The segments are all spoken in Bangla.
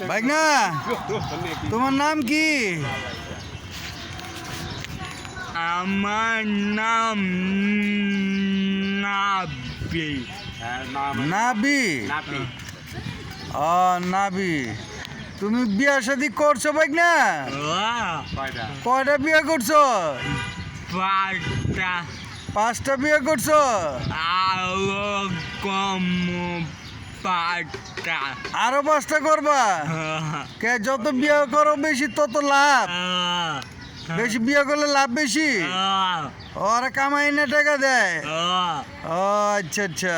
ভাইগনা তোমার নাম কি? আমার নাম নাবি। নাবি? ও নাবি, তুমি বিয়া শাদী করছো ভাইগনা? কয়টা বিয়ে করছো? পাঁচটা বিয়ে করছো? আরো পাঁচটা করবা? কে যত বিয়ে করো বেশি তত লাভ, বেশি বিয়ে করলে লাভ বেশি। ওরা কামাই না টাকা দেয়? ও আচ্ছা আচ্ছা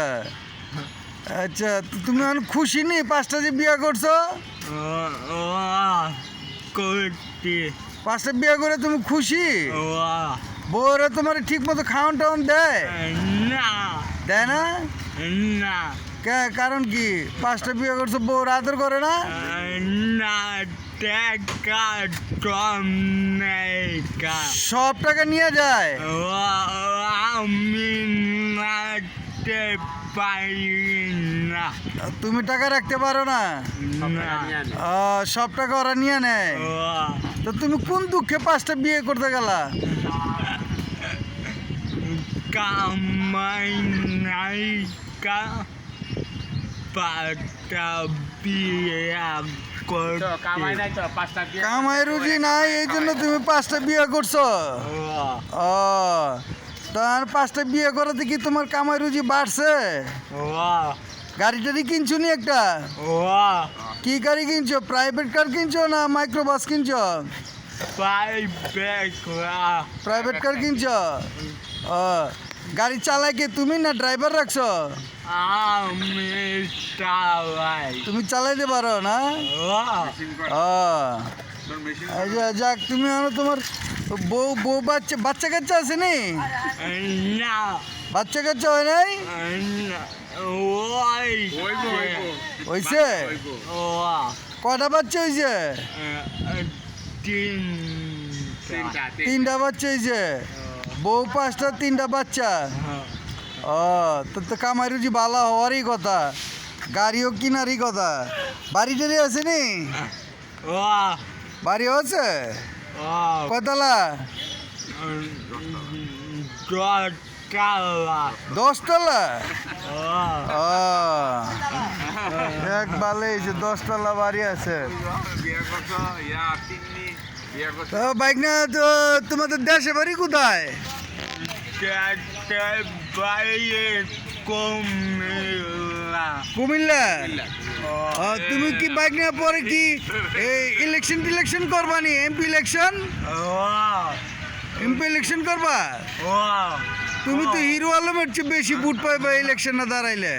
আচ্ছা, তুমি এখন খুশি নি পাঁচটা যে বিয়ে করছো? পাঁচটা বিয়ে করে তুমি খুশি? বউরা তোমার ঠিক মতো খাওয়ান টাউন দেয়? দেয় না? কারণ কি? পাঁচটা বিয়ে করছো, বউরা আদর করে না? সব টাকা নিয়ে যায়? আমি পারি না। তুমি টাকা রাখতে পারো না? সব টাকা ওরা নিয়ে নেয়। তো তুমি কোন দুঃখে পাঁচটা বিয়ে করতে গেলা? কামাই নাই, পাঁচটা বিয়ে কামাই রুজি নাই, এই জন্য তুমি পাঁচটা বিয়ে করছো? ও তার পাঁচটা বিয়ে করাতে কি তোমার কামাই রুজি বাড়ছে? গাড়ি টাড়ি কিনছো নি একটা? কি গাড়ি কিনছো? প্রাইভেট কার কিনছো না মাইক্রোবাস কিনছো? প্রাইভেট কার কিনছো? ও গাড়ি চালায় কি তুমি না ড্রাইভার রাখছো? আমি চালাই। তুমি চালাইতে পারো না? ও যাক, তুমি তোমার বউ বউ বাচ্চা বাচ্চা কাচ্চা আছে নি? বাচ্চা কাচ্চা হয় নাই? হইছে? কয়টা বাচ্চা হয়েছে? তিনটা বাচ্চা হয়েছে। বউ পাঁচটা, তিনটা বাচ্চা। ও তো কামাই রুজি ভালো হওয়ারই কথা, গাড়িও কিনারই কথা। বাড়ি টাড়ি আছে নি? বাড়িও আছে? কয়তলা? 10 তলা? এক ভালোই, 10 তলা বাড়ি আছে। তো বাইক না, তো তোমাদের দেশে বাড়ি কোথায়? কুমিল্লা? তুমি কি বাইক নিয়ে পরে কি ইলেকশন টিলেকশন করবা নি? MP election? এমপি ইলেকশন করবা? তুমি তো হিরো আলমের চেয়ে বেশি ভোট পাইবা ইলেকশনে দাঁড়াইলে।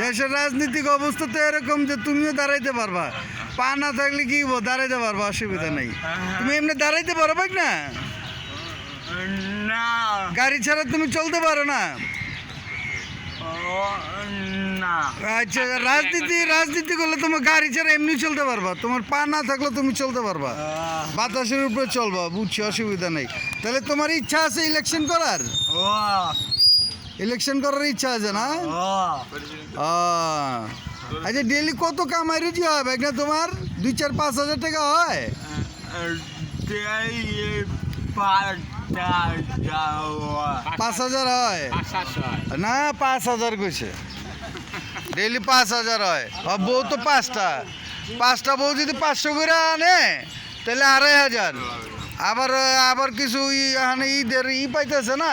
দেশের রাজনৈতিক অবস্থা তো এরকম যে তুমিও দাঁড়াইতে পারবা, পা না থাকলে কি দাঁড়াইতে পারবা, অসুবিধা নেই। তুমি এমনি দাঁড়াইতে পারো বাইক না? গাড়ি ছাড়া তুমি চলতে পারো না? আচ্ছা, রাজনীতি করলে তোমার গাড়ি ছাড়া এমনি চলতে পারবা, তোমার পা না থাকলে তুমি চলতে পারবা, বাতাসের উপরে চলবা, বুঝছি, অসুবিধা নেই। তাহলে তোমার ইচ্ছা আছে ইলেকশন করার? ইলেকশন করার ইচ্ছা আছে না? আচ্ছা, ডেলি কত কামাই রুজি হয় ভাই না তোমার? 2-4-5 হাজার টাকা হয়? 5,000 হয় না? 5,000 কইছে, ডেলি 5,000 হয়। বউ তো পাঁচটা বউ যদি 500 করে আনে তাহলে 2,500। আবার কিছু ঈদের পাইতেছে না,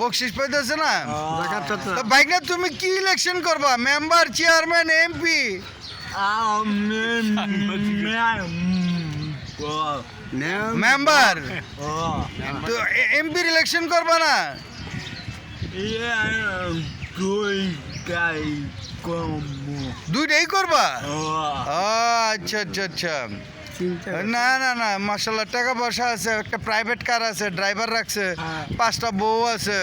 বকশিস পাইতেছে না। বাইক না, তুমি কি ইলেকশন করবা? Member, chairman, MP? মেম্বার তো এমপির ইলেকশন করবা না? দুইটাই করবা? আচ্ছা আচ্ছা আচ্ছা। না না না, মাশাআল্লাহ, টাকা পয়সা আছে, একটা প্রাইভেট কার আছে, ড্রাইভার রাখছে, 5টা বউ আছে।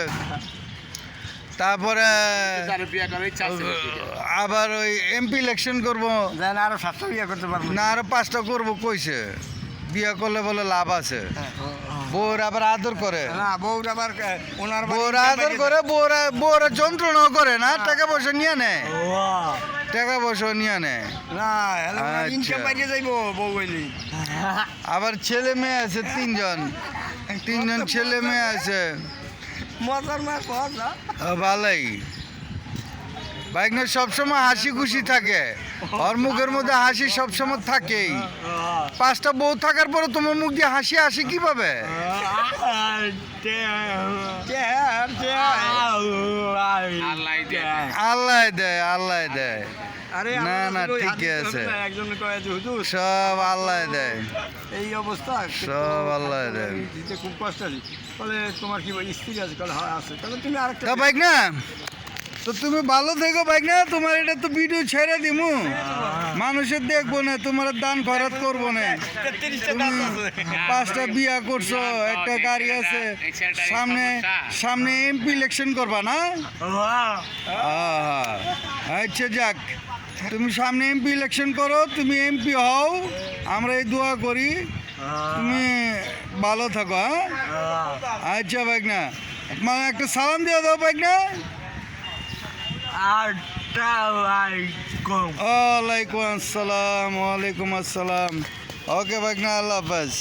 তারপরে আবার ওই এমপি ইলেকশন করবো, আরো 7টা বিয়ে করতে পারবো না আরো 5টা করবো কইছে। বিয়ে করলে বলে লাভ আছে। বউর আবার আদর করে, বউরা আদর করে, বউরা যন্ত্রণাও করে না, টাকা পয়সা নিয়ে নেয়। টাকা পয়সা নিয়ে নেয় না আচ্ছা। ইনকাম বাইরে যাইব বউ বইলি আবার ছেলে মেয়ে আছে তিনজন ছেলে মেয়ে আছে মজার মা কথা ভালোই বাইক না সবসময় হাসি খুশি থাকে ওর মুখের মধ্যে হাসি সবসময় থাকেই 5টা বউ থাকার পরে তোমার মুখ দিয়ে হাসি আসে কিভাবে আল্লাহ দেয় আরে না, আমরা না, আসলে ওই ঠিকই হাদিস আছে। শরীফে একজন কয়ে যে হুজুর সব আল্লাহ দেয় এই অবস্থা সব আল্লাহ দেয়। দিতে খুব কষ্ট আছে বলে তোমার কি স্ত্রী আছে বলে হ্যাঁ আছে তাহলে তুমি আরেকটা তা বাইক না তো তুমি ভালো থেকো বাইক না তোমার এটা তো ভিডিও ছেড়ে দিমু মানুষের দেখবো না তোমার দান খরচ করবো না তুমি 5টা বিয়া করছো একটা গাড়ি আছে সামনে এমপি ইলেকশন করবা না আচ্ছা যাক তুমি সামনে এমপি ইলেকশন করো তুমি এমপি হও আমরা এই দোয়া করি তুমি ভালো থাকো হ্যাঁ আচ্ছা বাইক না মানে একটা সালাম দিয়ে দাও বাইক না ওয়ালাইকুম আসসালাম ওকে ভাই না আল্লাহ হাফেজ